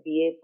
BA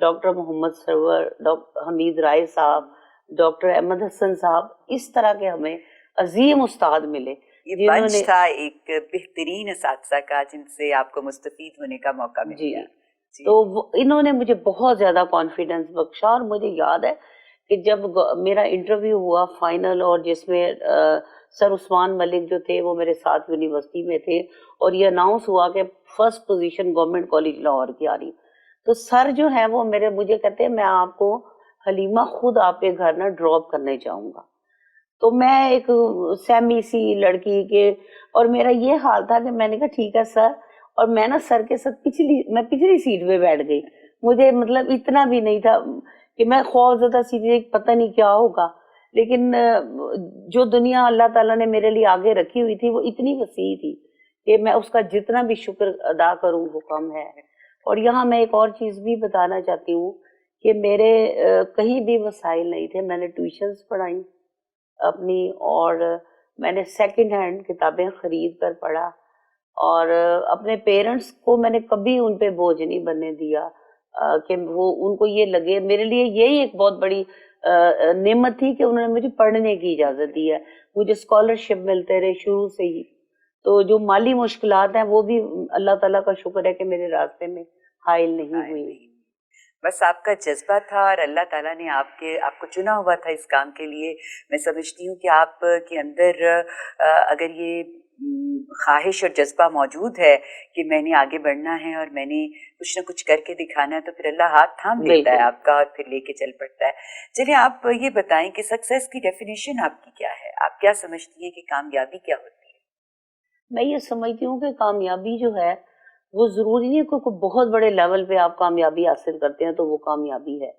doctor Muhammad Sarwar, doctor حمید رائے صاحب، doctor Ahmad حسن صاحب، اس طرح کے ہمیں عظیم استاد ملے یہ جنہوں بنچ نے تھا ایک بہترین اساتذہ کا جن سے آپ کو مستفید ہونے کا موقع مل جی گیا. تو انہوں نے مجھے بہت زیادہ کانفیڈنس بخشا. اور مجھے یاد ہے کہ جب میرا انٹرویو ہوا فائنل، اور جس میں سر عثمان ملک جو تھے وہ میرے ساتھ یونیورسٹی میں تھے، اور یہ اناؤنس ہوا کہ first position government college Lahore کی آ رہی، تو سر جو ہیں وہ مجھے کہتے ہیں میں آپ کو حلیمہ خود آپ کے گھر نہ ڈراپ کرنے جاؤں گا. تو میں ایک سیمی سی لڑکی کے، اور میرا یہ حال تھا کہ میں نے کہا ٹھیک ہے سر، اور میں نا سر کے ساتھ پچھلی سیٹ پہ بیٹھ گئی. مجھے مطلب اتنا بھی نہیں تھا کہ میں خوف زدہ سی تھی، پتہ نہیں کیا ہوگا، لیکن جو دنیا اللہ تعالیٰ نے میرے لیے آگے رکھی ہوئی تھی وہ اتنی وسیع تھی کہ میں اس کا جتنا بھی شکر ادا کروں وہ کم ہے. اور یہاں میں ایک اور چیز بھی بتانا چاہتی ہوں کہ میرے کہیں بھی وسائل نہیں تھے. میں نے ٹیوشنز پڑھائی اپنی، اور میں نے سیکنڈ ہینڈ کتابیں خرید کر پڑھا، اور اپنے پیرنٹس کو میں نے کبھی ان پہ بوجھ نہیں بننے دیا کہ وہ ان کو یہ لگے. میرے لیے یہی ایک بہت بڑی نعمت تھی کہ انہوں نے مجھے پڑھنے کی اجازت دی ہے. مجھے اسکالرشپ ملتے رہے شروع سے ہی، تو جو مالی مشکلات ہیں وہ بھی اللہ تعالیٰ کا شکر ہے کہ میرے راستے میں حائل نہیں ہوئی. بس آپ کا جذبہ تھا اور اللہ تعالیٰ نے آپ کو چنا ہوا تھا اس کام کے لیے. میں سمجھتی ہوں کہ آپ کے اندر اگر یہ خواہش اور جذبہ موجود ہے کہ میں نے آگے بڑھنا ہے اور میں نے کچھ نہ کچھ کر کے دکھانا ہے، تو پھر اللہ ہاتھ تھام لیتا ہے آپ کا اور پھر لے کے چل پڑتا ہے. چلیے آپ یہ بتائیں کہ سکسیس کی ڈیفینیشن آپ کی کیا ہے؟ آپ کیا سمجھتی ہیں کہ کامیابی کیا ہوتی ہے؟ میں یہ سمجھتی ہوں کہ کامیابی جو ہے وہ ضروری نہیں کہ کوئی بہت بڑے لیول پہ آپ کامیابی حاصل کرتے ہیں تو وہ کامیابی ہے.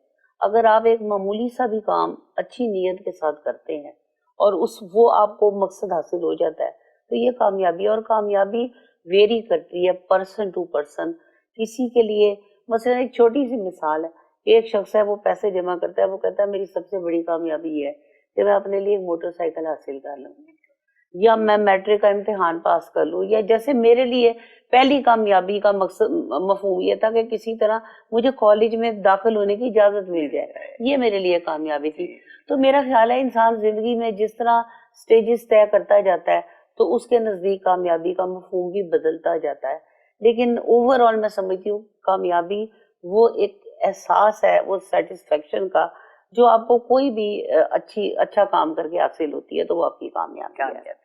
اگر آپ ایک معمولی سا بھی کام اچھی نیت کے ساتھ کرتے ہیں اور وہ آپ کو مقصد حاصل ہو جاتا ہے تو یہ کامیابی. اور کامیابی ویری کرتی ہے پرسن ٹو پرسن. کسی کے لیے مثلا ایک چھوٹی سی مثال ہے، ایک شخص ہے وہ پیسے جمع کرتا ہے، وہ کہتا ہے میری سب سے بڑی کامیابی یہ ہے کہ میں اپنے لیے ایک موٹر سائیکل حاصل کر لوں، یا میں میٹرک کا امتحان پاس کر لوں. یا جیسے میرے لیے پہلی کامیابی کا مقصد مفہوم یہ تھا کہ کسی طرح مجھے کالج میں داخل ہونے کی اجازت مل جائے، یہ میرے لیے کامیابی تھی. تو میرا خیال ہے انسان زندگی میں جس طرح سٹیجز طے کرتا جاتا ہے تو اس کے نزدیک کامیابی کا مفہوم بھی بدلتا جاتا ہے. لیکن اوور آل میں سمجھتی ہوں کامیابی وہ ایک احساس ہے، وہ سیٹسفیکشن کا، جو آپ کو کوئی بھی اچھا کام کر کے حاصل ہوتی ہے تو وہ آپ کی کامیابی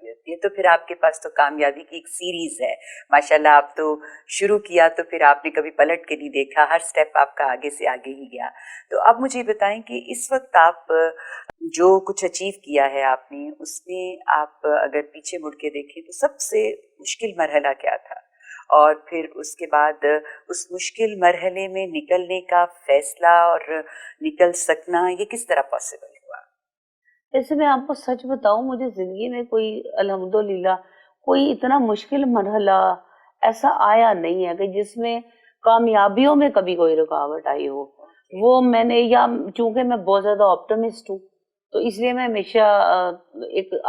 ہوتی ہے. تو پھر آپ کے پاس تو کامیابی کی ایک سیریز ہے ماشاءاللہ. آپ تو شروع کیا تو پھر آپ نے کبھی پلٹ کے نہیں دیکھا، ہر سٹیپ آپ کا آگے سے آگے ہی گیا. تو اب مجھے بتائیں کہ اس وقت آپ جو کچھ اچیو کیا ہے آپ نے، اس میں آپ اگر پیچھے مڑ کے دیکھیں تو سب سے مشکل مرحلہ کیا تھا، اور پھر اس کے بعد اس مشکل مرحلے میں نکلنے کا فیصلہ اور نکل سکنا یہ کس طرح پاسبل ہوا؟ ایسے میں آپ کو سچ بتاؤں، مجھے زندگی میں کوئی الحمدللہ کوئی اتنا مشکل مرحلہ ایسا آیا نہیں ہے کہ جس میں کامیابیوں میں کبھی کوئی رکاوٹ آئی ہو. وہ میں نے، یا چونکہ میں بہت زیادہ آپٹمسٹ ہوں تو اس لیے میں ہمیشہ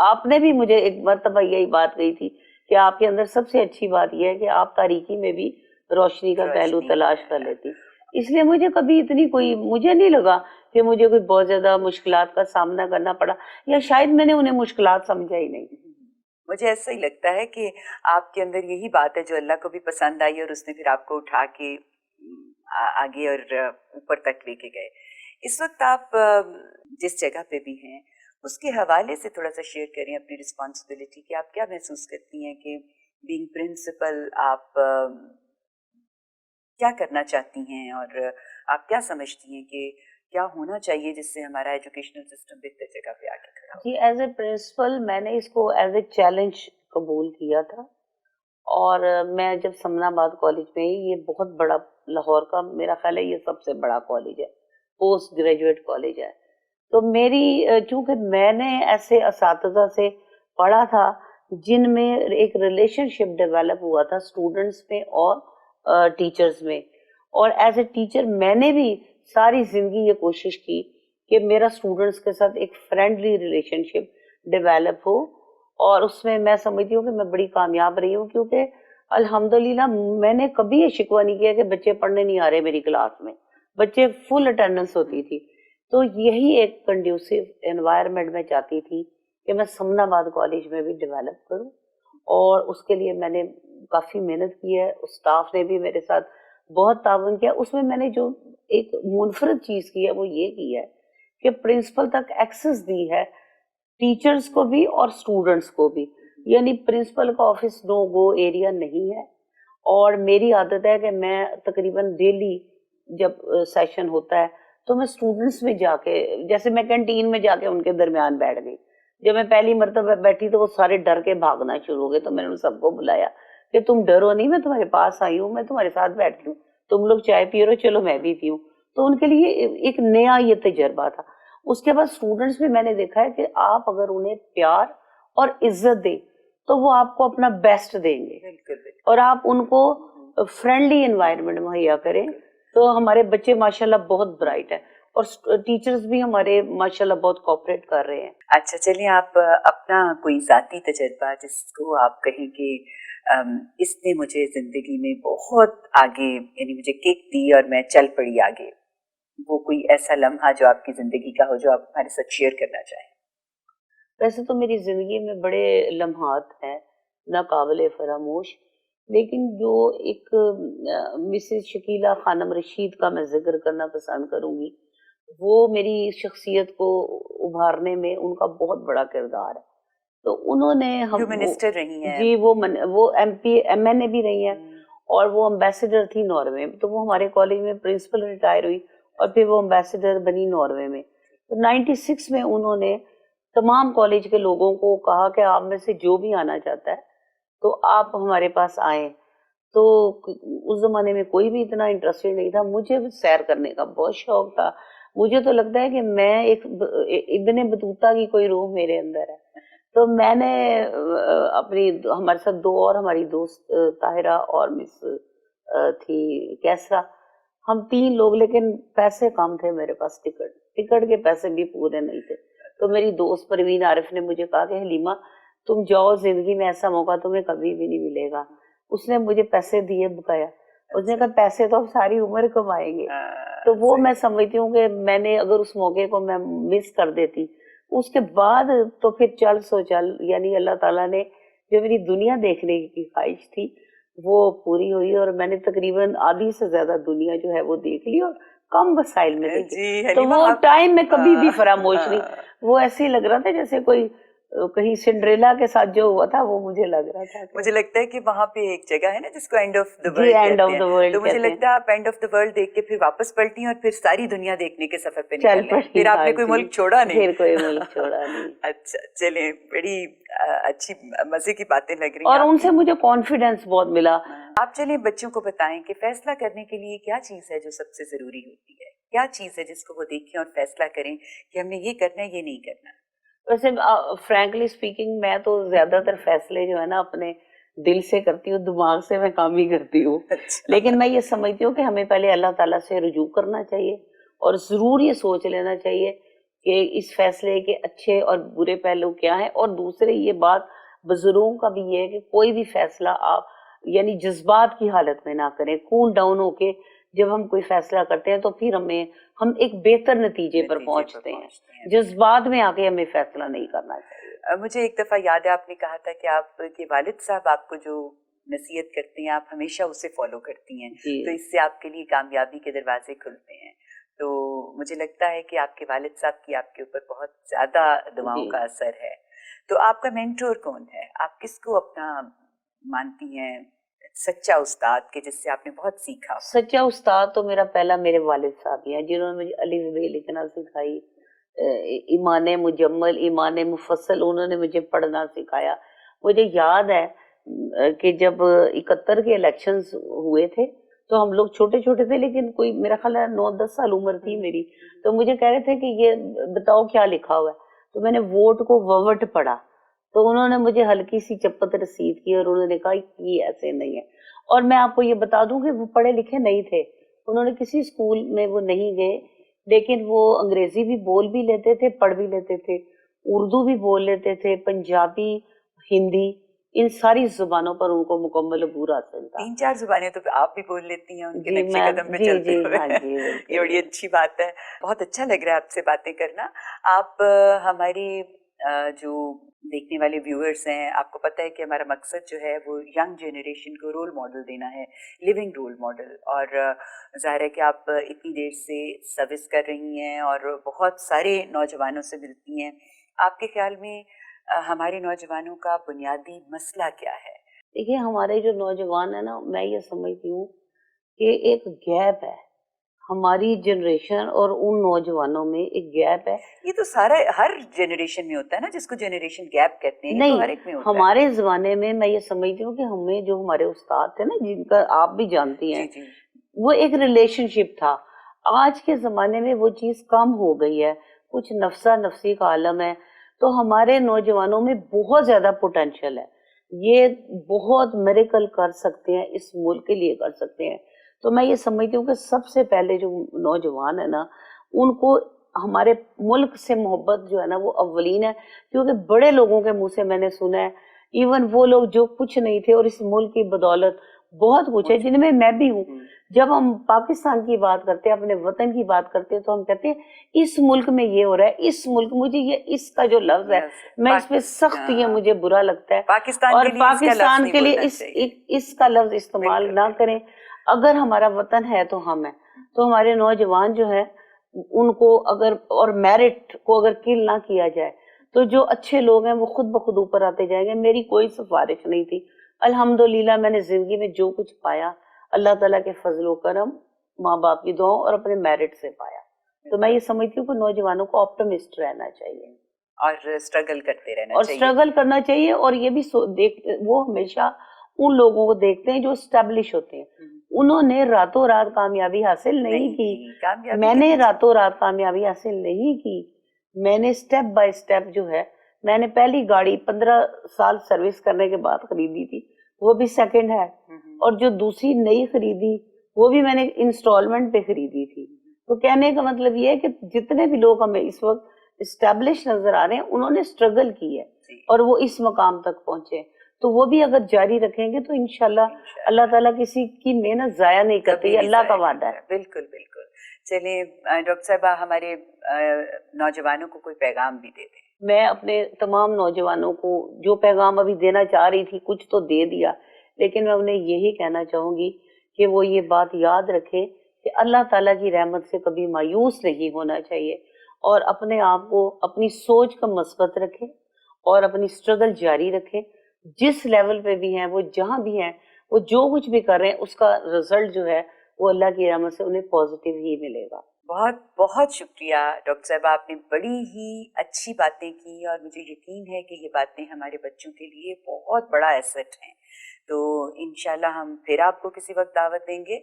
آپ نے بھی مجھے ایک مرتبہ یہی بات کہی تھی کہ آپ کے اندر سب سے اچھی بات یہ ہے کہ آپ تاریکی میں بھی روشنی کا پہلو تلاش کر لیتی. اس لیے مجھے کبھی مجھے نہیں لگا کہ مجھے کوئی بہت زیادہ مشکلات کا سامنا کرنا پڑا، یا شاید میں نے انہیں مشکلات سمجھا ہی نہیں. مجھے ایسا ہی لگتا ہے کہ آپ کے اندر یہی بات ہے جو اللہ کو بھی پسند آئی اور اس نے پھر آپ کو اٹھا کے آگے اور اوپر تک لے کے گئے. اس وقت آپ جس جگہ پہ بھی ہیں اس کے حوالے سے تھوڑا سا شیئر کریں اپنی رسپانسبلٹی کہ آپ کیا محسوس کرتی ہیں کہ بینگ پرنسپل آپ کیا کرنا چاہتی ہیں، اور آپ کیا سمجھتی ہیں کہ کیا ہونا چاہیے جس سے ہمارا ایجوکیشنل سسٹم بہتر جگہ پہ آگے کھڑا ہو؟ جی، ایز اے پرنسپل میں نے اس کو ایز اے چیلنج قبول کیا تھا. اور میں جب سمن آباد کالج میں یہ بہت بڑا لاہور کا میرا خیال ہے یہ سب سے بڑا کالج ہے، پوسٹ گریجویٹ کالج ہے. تو میری چونکہ میں نے ایسے اساتذہ سے پڑھا تھا جن میں ایک ریلیشن شپ ڈیولپ ہوا تھا اسٹوڈنٹس میں اور ٹیچرز میں، اور ایز اے ٹیچر میں نے بھی ساری زندگی یہ کوشش کی کہ میرا اسٹوڈنٹس کے ساتھ ایک فرینڈلی ریلیشن شپ ڈیولپ ہو. اور اس میں سمجھتی ہوں کہ میں بڑی کامیاب رہی ہوں، کیونکہ الحمدللہ میں نے کبھی یہ شکوہ نہیں کیا کہ بچے پڑھنے نہیں آ رہے میری کلاس میں. بچے فل اٹینڈنس ہوتی تھی. تو یہی ایک کنڈیوسو انوائرمنٹ میں چاہتی تھی کہ میں سمن آباد کالج میں بھی ڈیولپ کروں, اور اس کے لیے میں نے کافی محنت کی ہے. اسٹاف نے بھی میرے ساتھ بہت تعاون کیا. اس میں میں نے جو ایک منفرد چیز کی ہے وہ یہ کی ہے کہ پرنسپل تک ایکسس دی ہے, ٹیچرز کو بھی اور اسٹوڈنٹس کو بھی. یعنی پرنسپل کا آفس نو گو ایریا نہیں ہے, اور میری عادت ہے کہ میں تقریباً ڈیلی جب سیشن ہوتا ہے تو میں اسٹوڈنٹس میں جا کے, جیسے میں کینٹین میں جا کے ان کے درمیان بیٹھ گئی. جب میں پہلی مرتبہ بیٹھی تو وہ سارے ڈر کے بھاگنا شروع ہو گئے. تو میں نے ان سب کو بلایا کہ تم ڈرو نہیں, میں تمہارے پاس آئی ہوں, میں تمہارے ساتھ بیٹھتی ہوں, تم لوگ چائے پی رہے ہو, چلو میں بھی پیوں. تو ان کے لیے ایک نیا یہ تجربہ تھا. اس کے بعد اسٹوڈنٹس بھی میں نے دیکھا ہے کہ آپ اگر انہیں پیار اور عزت دیں تو وہ آپ کو اپنا بیسٹ دیں گے, اور آپ ان کو فرینڈلی انوائرمنٹ مہیا کریں. تو ہمارے بچے ماشاءاللہ بہت برائٹ ہیں, اور ٹیچرز بھی ہمارے ماشاءاللہ بہت کوآپریٹ کر رہے ہیں. اچھا چلیے, آپ اپنا کوئی ذاتی تجربہ جس کو آپ کہیں کہ اس نے مجھے زندگی میں بہت آگے, یعنی مجھے کک دی اور میں چل پڑی آگے, وہ کوئی ایسا لمحہ جو آپ کی زندگی کا ہو جو آپ ہمارے ساتھ شیئر کرنا چاہیں. ویسے تو میری زندگی میں بڑے لمحات ہیں ناقابل فراموش, لیکن جو ایک مسز شکیلہ خانم رشید کا میں ذکر کرنا پسند کروں گی, وہ میری شخصیت کو ابھارنے میں ان کا بہت بڑا کردار ہے. تو انہوں نے جو منسٹر رہی ہیں, جی وہ ایم پی ایم این اے بھی رہی ہیں, اور وہ امبیسڈر تھی ناروے میں. تو وہ ہمارے کالج میں پرنسپل ریٹائر ہوئی اور پھر وہ امبیسڈر بنی ناروے میں. تو 96 میں انہوں نے تمام کالج کے لوگوں کو کہا کہ آپ میں سے جو بھی آنا چاہتا ہے تو آپ ہمارے پاس آئیں. تو اس زمانے میں کوئی بھی اتنا انٹرسٹڈ نہیں تھا. مجھے سیر کرنے کا بہت شوق تھا. مجھے تو لگتا ہے کہ میں ایک ابن بطوطہ کی کوئی روح میرے اندر ہے. تو میں نے اپنی ہمارے ساتھ دو اور ہماری دوست طاہرہ اور مس تھی کیسرا, ہم 3 لوگ, لیکن پیسے کم تھے میرے پاس, ٹکٹ کے پیسے بھی پورے نہیں تھے. تو میری دوست پروین عارف نے مجھے کہا کہ حلیمہ تم جاؤ, زندگی میں ایسا موقع تمہیں کبھی بھی نہیں ملے گا. اس نے مجھے پیسے دیے بکایا, اس نے کہا پیسے تو ہم ساری عمر کمائیں گے. تو وہ میں سمجھتی ہوں کہ میں نے اگر اس موقع کو میں مس کر دیتی, اس کے بعد تو پھر چل سو چل, یعنی اللہ تعالیٰ نے جو میری دنیا دیکھنے کی خواہش تھی وہ پوری ہوئی, اور میں نے تقریباً آدھی سے زیادہ دنیا جو ہے وہ دیکھ لی اور کم وسائل میں دیکھی. تو وہ ٹائم میں کبھی بھی فراموش نہیں. وہ ایسے ہی لگ رہا تھا جیسے کوئی کہیں سنڈریلا کے ساتھ جو ہوا تھا وہ مجھے لگ رہا تھا. مجھے لگتا ہے کہ وہاں پہ ایک جگہ ہے نا جس کو اینڈ آف دا جی, اینڈ آف دا ورلڈ. تو مجھے لگتا ہے آپ اینڈ آف دا ورلڈ دیکھ کے پھر واپس پلٹی اور پھر ساری دنیا دیکھنے کے سفر پہ نکل گئی. پھر آپ نے کوئی ملک چھوڑا نہیں. پھر کوئی ملک چھوڑا نہیں. اچھا چلیں, بڑی اچھی مزے کی باتیں لگ رہی ہیں, اور ان سے مجھے کانفیڈینس بہت ملا. آپ چلیں بچوں کو بتائیں کہ فیصلہ کرنے کے لیے کیا چیز ہے جو سب سے ضروری ہوتی ہے, کیا چیز ہے جس کو وہ دیکھیں اور فیصلہ کریں کہ ہم نے یہ کرنا ہے یہ نہیں کرنا. ویسے فرینکلی اسپیکنگ میں تو زیادہ تر فیصلے جو ہے نا اپنے دل سے کرتی ہوں, دماغ سے میں کام ہی کرتی ہوں. لیکن میں یہ سمجھتی ہوں کہ ہمیں پہلے اللہ تعالیٰ سے رجوع کرنا چاہیے, اور ضرور یہ سوچ لینا چاہیے کہ اس فیصلے کے اچھے اور برے پہلو کیا ہیں. اور دوسرے یہ بات بزرگوں کا بھی یہ ہے کہ کوئی بھی فیصلہ آپ یعنی جذبات کی حالت میں نہ کریں. کول ڈاؤن ہو کے جب ہم کوئی فیصلہ کرتے ہیں تو پھر ہم ایک بہتر نتیجے پر پہنچتے ہیں. جذبات میں آ کے ہمیں فیصلہ نہیں کرنا چاہیے. مجھے ایک دفعہ یاد ہے آپ نے کہا تھا کہ آپ کے والد صاحب آپ کو جو نصیحت کرتے ہیں آپ ہمیشہ اسے فالو کرتی ہیں, تو اس سے آپ کے لیے کامیابی کے دروازے کھلتے ہیں. تو مجھے لگتا ہے کہ آپ کے والد صاحب کی آپ کے اوپر بہت زیادہ دعاؤں کا اثر ہے. تو آپ کا مینٹور کون ہے, آپ کس کو اپنا مانتی ہیں سچا استاد کے جس سے آپ نے بہت سیکھا؟ سچا استاد تو میرا پہلا میرے والد صاحب ہی ہیں, جنہوں نے مجھے الف ب لکھنا سکھائی, ایمان مجمل, ایمان مفصل, انہوں نے مجھے پڑھنا سکھایا. مجھے یاد ہے کہ جب 71 کے الیکشنز ہوئے تھے تو ہم لوگ چھوٹے چھوٹے تھے, لیکن کوئی میرا خیال ہے 9-10 سال عمر تھی میری. تو مجھے کہہ رہے تھے کہ یہ بتاؤ کیا لکھا ہوا ہے. تو میں نے ووٹ کو ووٹ پڑھا, تو انہوں نے مجھے ہلکی سی چپت رسید کی اور انہوں نے کہا یہ ایسے نہیں ہے. اور میں آپ کو یہ بتا دوں کہ وہ پڑھے لکھے نہیں تھے, انہوں نے کسی اسکول میں وہ نہیں گئے, لیکن وہ انگریزی بھی بول بھی لیتے تھے, پڑھ بھی لیتے تھے, اردو بھی بول لیتے تھے, پنجابی, ہندی, ان ساری زبانوں پر ان کو مکمل عبور حاصل تھا. 3-4 زبانیں تو آپ بھی بول لیتی ہیں ان کے جی نقش میں قدم پہ جی چلتے جی ہوئے. ہاں جی یہ بڑی بالکل. اچھی بات ہے. بہت اچھا لگ رہا ہے آپ سے باتیں کرنا. آپ ہماری جو دیکھنے والے ویورز ہیں, آپ کو پتہ ہے کہ ہمارا مقصد جو ہے وہ ینگ جنریشن کو رول ماڈل دینا ہے, لیونگ رول ماڈل. اور ظاہر ہے کہ آپ اتنی دیر سے سروس کر رہی ہیں اور بہت سارے نوجوانوں سے ملتی ہیں. آپ کے خیال میں ہمارے نوجوانوں کا بنیادی مسئلہ کیا ہے؟ دیکھیے ہمارے جو نوجوان ہیں نا, میں یہ سمجھتی ہوں کہ ایک گیپ ہے ہماری جنریشن اور ان نوجوانوں میں, ایک گیپ ہے. یہ تو سارا ہر جنریشن میں ہوتا ہے نا, جس کو جنریشن گیپ کہتے ہیں, یہ تو نہیں, ہر ایک میں ہوتا ہے. ہمارے زمانے میں یہ سمجھتی ہوں کہ ہمیں جو ہمارے استاد تھے نا, جن کا آپ بھی جانتی ہیں, جی جی وہ ایک ریلیشن شپ تھا. آج کے زمانے میں وہ چیز کم ہو گئی ہے, کچھ نفسا نفسی کا عالم ہے. تو ہمارے نوجوانوں میں بہت زیادہ پوٹینشیل ہے, یہ بہت میریکل کر سکتے ہیں, اس ملک کے لیے کر سکتے ہیں. تو میں یہ سمجھتی ہوں کہ سب سے پہلے جو نوجوان ہے نا, ان کو ہمارے ملک سے محبت جو ہے نا وہ اولین ہے. کیونکہ بڑے لوگوں کے منہ سے میں نے سنا ہے, ایون وہ لوگ جو کچھ نہیں تھے اور اس ملک کی بدولت بہت کچھ ہے, جن میں بھی ہوں. جب ہم پاکستان کی بات کرتے ہیں, اپنے وطن کی بات کرتے ہیں, تو ہم کہتے ہیں اس ملک میں یہ ہو رہا ہے, اس ملک, مجھے یہ اس کا جو لفظ ہے میں اس پہ سخت, یہ مجھے برا لگتا ہے. پاکستان اور کے لیے اس کا لفظ پاکستان نہیں کے لیے بولنا چاہیے. اس کا لفظ استعمال نہ کریں. اگر ہمارا وطن ہے تو ہم ہیں. تو ہمارے نوجوان جو ہے ان کو اگر, اور میرٹ کو اگر کل نہ کیا جائے, تو جو اچھے لوگ ہیں وہ خود بخود اوپر آتے جائیں گے. میری کوئی سفارش نہیں تھی, الحمدللہ میں نے زندگی میں جو کچھ پایا اللہ تعالیٰ کے فضل و کرم, ماں باپ کی دعاؤں اور اپنے میرٹ سے پایا. تو میں یہ سمجھتی ہوں کہ نوجوانوں کو آپٹمسٹ رہنا چاہیے اور اسٹرگل کرتے رہنا اور چاہیے. اسٹرگل کرنا چاہیے. اور یہ بھی وہ ہمیشہ ان لوگوں کو دیکھتے ہیں جو اسٹیبلش ہوتے ہیں. انہوں نے راتوں رات کامیابی حاصل نہیں کی, میں نے راتوں رات کامیابی حاصل نہیں کی. میں نے اسٹیپ بائی اسٹیپ جو ہے, میں نے پہلی گاڑی 15 سال سروس کرنے کے بعد خریدی تھی, وہ بھی سیکنڈ ہے. اور جو دوسری نئی خریدی وہ بھی میں نے انسٹالمنٹ پہ خریدی تھی. تو کہنے کا مطلب یہ ہے کہ جتنے بھی لوگ ہمیں اس وقت اسٹیبلش نظر آ رہے ہیں, انہوں نے اسٹرگل کی ہے اور وہ اس مقام تک پہنچے. تو وہ بھی اگر جاری رکھیں گے تو انشاءاللہ اللہ تعالیٰ کسی کی محنت ضائع نہیں کرتی, یہ اللہ کا وعدہ ہے. بالکل بالکل. چلیے ڈاکٹر صاحبہ, ہمارے نوجوانوں کو کوئی پیغام بھی دے دیں. میں اپنے تمام نوجوانوں کو جو پیغام ابھی دینا چاہ رہی تھی کچھ تو دے دیا, لیکن میں انہیں یہی کہنا چاہوں گی کہ وہ یہ بات یاد رکھیں کہ اللہ تعالیٰ کی رحمت سے کبھی مایوس نہیں ہونا چاہیے, اور اپنے آپ کو, اپنی سوچ کا مثبت رکھیں اور اپنی اسٹرگل جاری رکھیں. جس لیول پہ بھی ہیں, وہ جہاں بھی ہیں, وہ جو کچھ بھی کر رہے ہیں, اس کا رزلٹ جو ہے وہ اللہ کی رحمت سے انہیں پازیٹیو ہی ملے گا. بہت بہت شکریہ ڈاکٹر صاحبہ, آپ نے بڑی ہی اچھی باتیں کی, اور مجھے یقین ہے کہ یہ باتیں ہمارے بچوں کے لیے بہت بڑا ایسٹ ہیں. تو انشاءاللہ ہم پھر آپ کو کسی وقت دعوت دیں گے.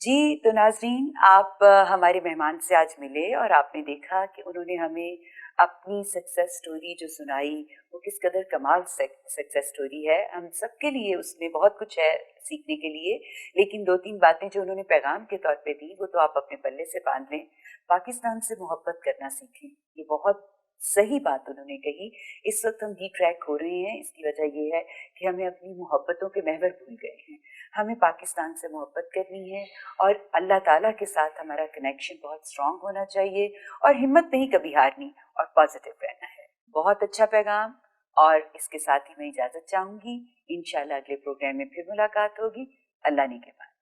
جی تو ناظرین, آپ ہمارے مہمان سے آج ملے اور آپ نے دیکھا کہ انہوں نے ہمیں اپنی سکسیس سٹوری جو سنائی وہ کس قدر کمال سکسیس سٹوری ہے. ہم سب کے لیے اس میں بہت کچھ ہے سیکھنے کے لیے, لیکن 2-3 باتیں جو انہوں نے پیغام کے طور پہ دی وہ تو آپ اپنے پلے سے باندھ لیں. پاکستان سے محبت کرنا سیکھیں, یہ بہت صحیح بات انہوں نے کہی. اس وقت ہم ڈی ٹریک ہو رہے ہیں, اس کی وجہ یہ ہے کہ ہمیں اپنی محبتوں کے محور بھول گئے ہیں. ہمیں پاکستان سے محبت کرنی ہے اور اللہ تعالیٰ کے ساتھ ہمارا کنیکشن بہت اسٹرانگ ہونا چاہیے, اور ہمت نہیں کبھی ہارنی, اور پازیٹیو رہنا ہے. بہت اچھا پیغام, اور اس کے ساتھ ہی میں اجازت چاہوں گی. انشاءاللہ اگلے پروگرام میں پھر ملاقات ہوگی. اللہ نے کے بعد.